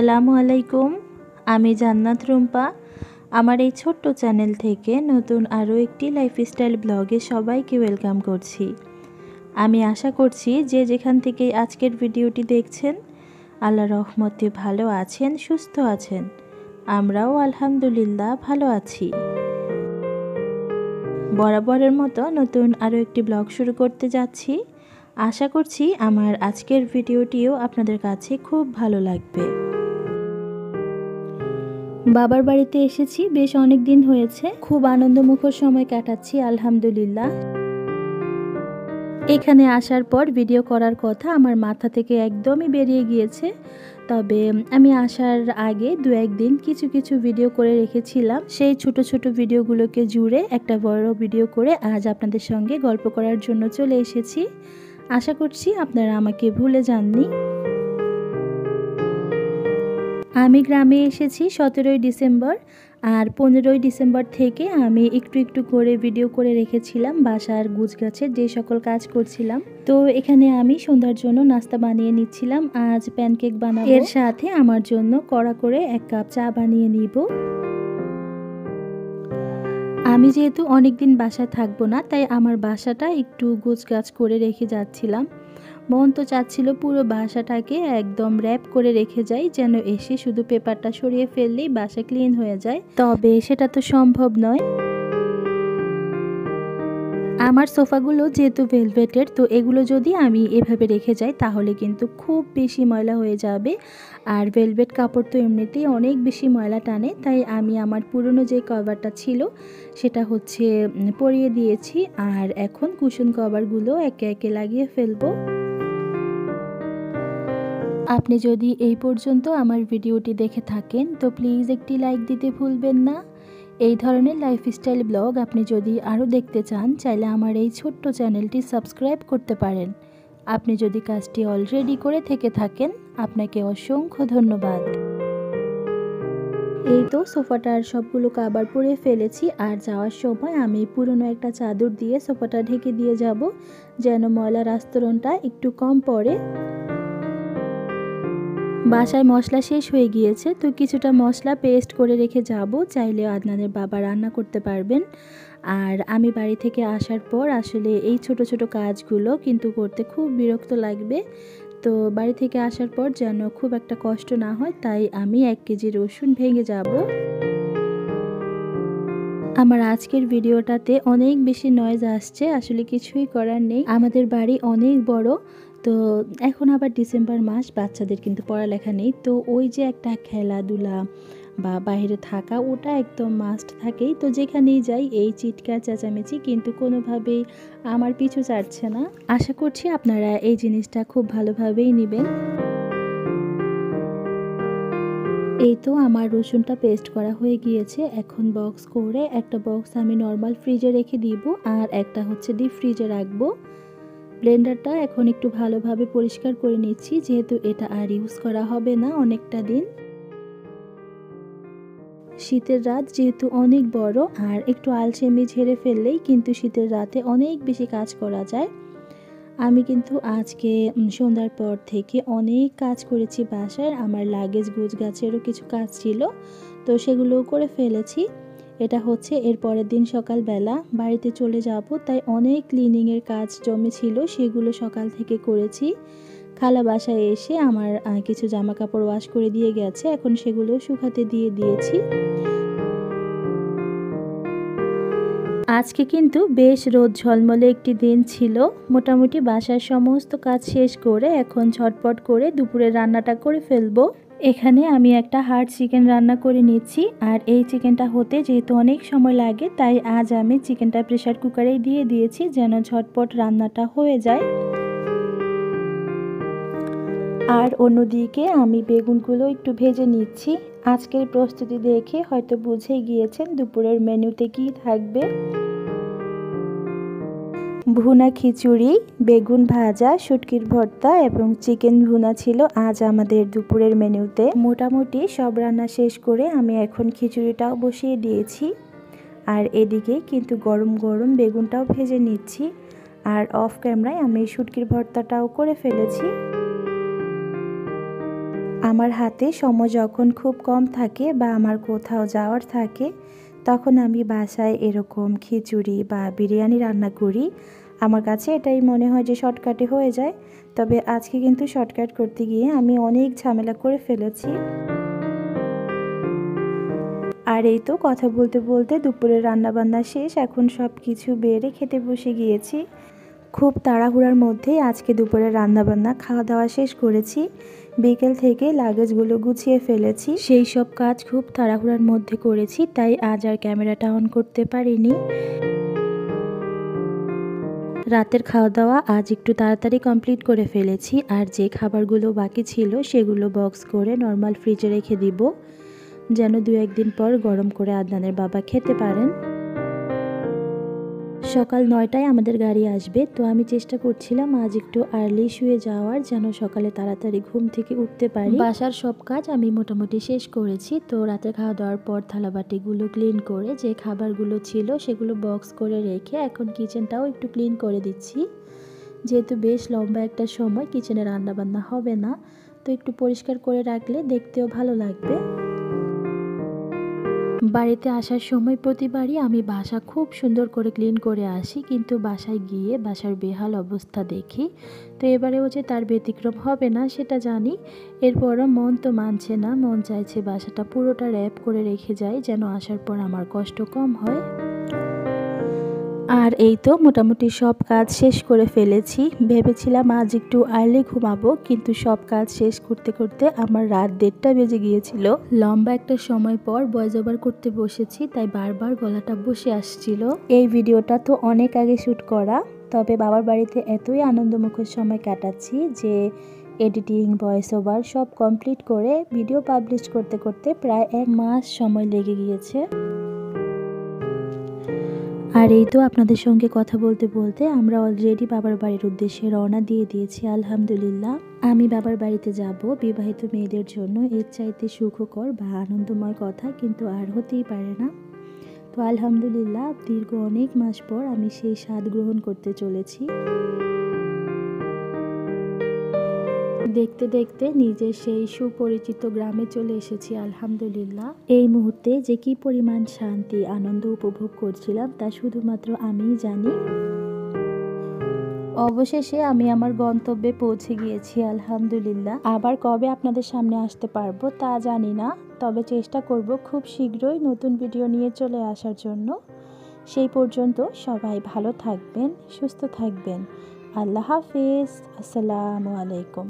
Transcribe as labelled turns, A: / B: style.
A: আসসালামু আলাইকুম। আমি জান্নাত রুম্পা। আমার এই ছোট্ট চ্যানেল থেকে নতুন আরও একটি লাইফস্টাইল ব্লগে সবাইকে ওয়েলকাম করছি। আমি আশা করছি যে যেখান থেকে আজকের ভিডিওটি দেখছেন আল্লাহর রহমতে ভালো আছেন, সুস্থ আছেন। আমরাও আলহামদুলিল্লাহ ভালো আছি। বরাবরের মতো নতুন আরও একটি ব্লগ শুরু করতে যাচ্ছি। আশা করছি আমার আজকের ভিডিওটিও আপনাদের কাছে খুব ভালো লাগবে। বাবার বাড়িতে এসেছি, বেশ অনেক দিন হয়েছে। খুব আনন্দমুখর সময় কাটাচ্ছি আলহামদুলিল্লাহ। এখানে আসার পর ভিডিও করার কথা আমার মাথা থেকে একদমই বেরিয়ে গিয়েছে। তবে আমি আসার আগে দু একদিন কিছু ভিডিও করে রেখেছিলাম। সেই ছোট ছোট ভিডিওগুলোকে জুড়ে একটা বড় ভিডিও করে আজ আপনাদের সঙ্গে গল্প করার জন্য চলে এসেছি। আশা করছি আপনারা আমাকে ভুলে যাননি। আমি গ্রামে এসেছি 17ই ডিসেম্বর, আর 15ই ডিসেম্বর থেকে আমি একটু করে ভিডিও করে রেখেছিলাম বাসার গুছগাছের যে সকল কাজ করছিলাম। তো এখানে আমি সন্ধ্যার জন্য নাস্তা বানিয়ে নিচ্ছিলাম। আজ প্যানকেক বানাবো, এর সাথে আমার জন্য কড়া করে 1 কাপ চা বানিয়ে নিব। আমি যেহেতু অনেকদিন বাসায় থাকবো না, তাই আমার বাসাটা একটু গোছগাছ করে রেখে যাচ্ছিলাম। মন তো চাচ্ছিল পুরো বাসাটাকে একদম র্যাপ করে রেখে যাই, যেন এসে শুধু পেপারটা সরিয়ে ফেললেই বাসা ক্লিন হয়ে যায়। তবে সেটা তো সম্ভব নয়। আমার সোফাগুলো যেহেতু ভেলভেটের, তো এগুলো যদি আমি এভাবে রেখে যাই তাহলে কিন্তু খুব বেশি ময়লা হয়ে যাবে। আর ভেলভেট কাপড় তো এমনিতেই অনেক বেশি ময়লা টানে, তাই আমি আমার পুরনো যে কভারটা ছিল সেটা পরিয়ে দিয়েছি। আর এখন কুশন কভারগুলো একে একে লাগিয়ে ফেলবো। আপনি যদি এই পর্যন্ত আমার ভিডিওটি দেখে থাকেন তো প্লিজ একটি লাইক দিতে ভুলবেন না। এই ধরনের লাইফস্টাইল ব্লগ আপনি যদি আরও দেখতে চান, চাইলে আমার এই ছোট্ট চ্যানেলটি সাবস্ক্রাইব করতে পারেন। আপনি যদি কাজটি অলরেডি করে থেকে থাকেন, আপনাকে অসংখ্য ধন্যবাদ। এই তো সোফাটার সবগুলো কভার পরে ফেলেছি, আর যাওয়ার সময় আমি পুরনো একটা চাদর দিয়ে সোফাটা ঢেকে দিয়ে যাব, যেন ময়লার আস্তরণটা একটু কম পড়ে। বাসায় মশলা শেষ হয়ে গিয়েছে, তো কিছুটা মশলা পেস্ট করে রেখে যাব, চাইলে আদনানের বাবা রান্না করতে পারবেন। আর আমি বাড়ি থেকে আসার পর আসলে এই ছোট ছোট কাজগুলো কিন্তু করতে খুব বিরক্ত লাগবে। তো বাড়ি থেকে আসার পর যেন খুব একটা কষ্ট না হয়, তাই আমি 1 কেজি রসুন ভেঙে যাব। আমার আজকের ভিডিওটাতে অনেক বেশি নয়েজ আসছে, আসলে কিছুই করার নেই। আমাদের বাড়ি অনেক বড়, তো এখন আবার ডিসেম্বর মাস, বাচ্চাদের কিন্তু পড়ালেখা নেই। তো ওই যে একটা খেলাধুলা বা বাইরে থাকা, ওটা একদম মাস্ট থাকেই। তো যেখানেই যাই এই চিৎকার চেঁচামেচি কিন্তু কোনোভাবেই আমার পিছু ছাড়ছে না। আশা করছি আপনারা এই জিনিসটা খুব ভালোভাবেই নেবেন। এই তো আমার রসুনটা পেস্ট করা হয়ে গিয়েছে। এখন বক্স করে একটা বক্স আমি নর্মাল ফ্রিজে রেখে দিব, আর একটা ডিপ ফ্রিজে রাখবো। ব্লেন্ডারটা এখন একটু ভালোভাবে পরিষ্কার করে নিচ্ছি, যেহেতু এটা আর ইউজ করা হবে না অনেকটা দিন। শীতের রাত যেহেতু অনেক বড়, আর একটু আলসেমি ঝেড়ে ফেললেই কিন্তু শীতের রাতে অনেক বেশি কাজ করা যায়। আমি কিন্তু আজকে সন্ধ্যার পর থেকে অনেক কাজ করেছি বাসার। আমার লাগেজ গুছগাছেরও কিছু কাজ ছিল, তো সেগুলোও করে ফেলেছি। এটা এর পরের দিন সকালবেলা বাড়িতে চলে যাব, তাই অনেক ক্লিনিংয়ের কাজ জমেছিল, সেগুলো সকাল থেকে করেছি। খালা বাসায় এসে আমার কিছু জামা কাপড় ওয়াশ করে দিয়ে গেছে, এখন সেগুলো শুকাতে দিয়ে দিয়েছি। আজকে কিন্তু বেশ রোদ ঝলমলে একটি দিন ছিল। মোটামুটি বাসার সমস্ত কাজ শেষ করে এখন ঝটপট করে দুপুরের রান্নাটা করে ফেলবো। এখানে আমি একটা হার্ড চিকেন রান্না করে নিচ্ছি, আর এই চিকেনটা হতে যেহেতু অনেক সময় লাগে, তাই আজ আমি চিকেনটা প্রেসার কুকারেই দিয়ে দিয়েছি, যেন ঝটপট রান্নাটা হয়ে যায়। আর অন্যদিকে আমি বেগুনগুলো একটু ভেজে নিচ্ছি। আজকের প্রস্তুতি দেখে হয়তো বুঝেই গিয়েছেন দুপুরের মেনুতে কি থাকবে। ভুনা খিচুড়ি, বেগুন ভাজা, শুটকির ভর্তা এবং চিকেন ভুনা ছিল আজ আমাদের দুপুরের মেনুতে। মোটামুটি সব রান্না শেষ করে আমি এখন খিচুড়িটাও বসিয়ে দিয়েছি, আর এদিকে কিন্তু গরম গরম বেগুনটাও ভেজে নিচ্ছি। আর অফ ক্যামেরায় আমি শুটকির ভর্তাটাও করে ফেলেছি। আমার হাতে সময় যখন খুব কম থাকে বা আমার কোথাও যাওয়ার থাকে, তখন আমি বাসায় এরকম খিচুড়ি বা বিরিয়ানি রান্না করি। আমার কাছে এটাই মনে হয় যে শর্টকাটে হয়ে যায়। তবে আজকে কিন্তু শর্টকাট করতে গিয়ে আমি অনেক ঝামেলা করে ফেলেছি। আর এই তো কথা বলতে বলতে দুপুরের রান্নাবান্না শেষ, এখন সব কিছু বেড়ে খেতে বসে গিয়েছি। খুব তাড়াহুড়ার মধ্যেই আজকে দুপুরের রান্নাবান্না খাওয়া দাওয়া শেষ করেছি। বিকেল থেকে লাগেজগুলো গুছিয়ে ফেলেছি, সেই সব কাজ খুব তাড়াহুড়ার মধ্যে করেছি, তাই আজ আর ক্যামেরাটা অন করতে পারিনি। রাতের খাওয়া দাওয়া আজ একটু তাড়াতাড়ি কমপ্লিট করে ফেলেছি, আর যে খাবারগুলো বাকি ছিল সেগুলো বক্স করে নর্মাল ফ্রিজে রেখে দিব, যেন 2-1 দিন পর গরম করে আদনানের বাবা খেতে পারেন। সকাল 9টায় আমাদের গাড়ি আসবে, তো আমি চেষ্টা করছিলাম আজ একটু আর্লি শুয়ে যাওয়ার, যেন সকালে তাড়াতাড়ি ঘুম থেকে উঠতে পারি। বাসার সব কাজ আমি মোটামুটি শেষ করেছি। তো রাতে খাওয়া দাওয়ার পর থালাবাটিগুলো ক্লিন করে যে খাবারগুলো ছিল সেগুলো বক্স করে রেখে এখন কিচেনটাও একটু ক্লিন করে দিচ্ছি, যেহেতু বেশ লম্বা একটা সময় কিচেনে রান্নাবান্না হবে না, তো একটু পরিষ্কার করে রাখলে দেখতেও ভালো লাগবে। বাড়িতে আসার সময় প্রতিবারই আমি বাসা খুব সুন্দর করে ক্লিন করে আসি, কিন্তু বাসায় গিয়ে বাসার বেহাল অবস্থা দেখি। তো এবারেও যে তার ব্যতিক্রম হবে না সেটা জানি, এরপরও মন তো মানছে না, মন চাইছে বাসাটা পুরোটা র্যাপ করে রেখে যাই, যেন আসার পর আমার কষ্ট কম হয়। আর এই তো মোটামুটি সব কাজ শেষ করে ফেলেছি। ভেবেছিলাম আজ একটু আর্লি ঘুমাবো, কিন্তু সব কাজ শেষ করতে করতে আমার রাত 1:30 বেজে গিয়েছিল। লম্বা একটা সময় পর ভয়েস ওভার করতে বসেছি, তাই বারবার গলাটা বসে আসছিল। এই ভিডিওটা তো অনেক আগে শ্যুট করা, তবে বাবার বাড়িতে এতই আনন্দমুখর সময় কাটাচ্ছি যে এডিটিং ভয়েস ওভার সব কমপ্লিট করে ভিডিও পাবলিশ করতে করতে প্রায় 1 মাস সময় লেগে গিয়েছে। আর এই তো আপনাদের সঙ্গে কথা বলতে বলতে আমরা অলরেডি বাবার বাড়ির উদ্দেশ্যে রওনা দিয়ে দিয়েছি। আলহামদুলিল্লাহ, আমি বাবার বাড়িতে যাব, বিবাহিত মেয়েদের জন্য এর চাইতে সুখকর বা আনন্দময় কথা কিন্তু আর হতেই পারে না। তো আলহামদুলিল্লাহ, দীর্ঘ অনেক মাস পর আমি সেই স্বাদ গ্রহণ করতে চলেছি। দেখতে দেখতে নিজের সেই সুপরিচিত গ্রামে চলে এসেছি আলহামদুলিল্লাহ। এই মুহূর্তে যে কি পরিমাণ শান্তি আনন্দ উপভোগ করছিলাম তা শুধুমাত্র আমিই জানি। অবশেষে আমি আমার গন্তব্যে পৌঁছে গিয়েছি আলহামদুলিল্লাহ। আবার কবে আপনাদের সামনে আসতে পারবো তা জানি না, তবে চেষ্টা করব খুব শীঘ্রই নতুন ভিডিও নিয়ে চলে আসার জন্য। সেই পর্যন্ত সবাই ভালো থাকবেন, সুস্থ থাকবেন। আল্লাহ হাফেজ। আসসালামু আলাইকুম।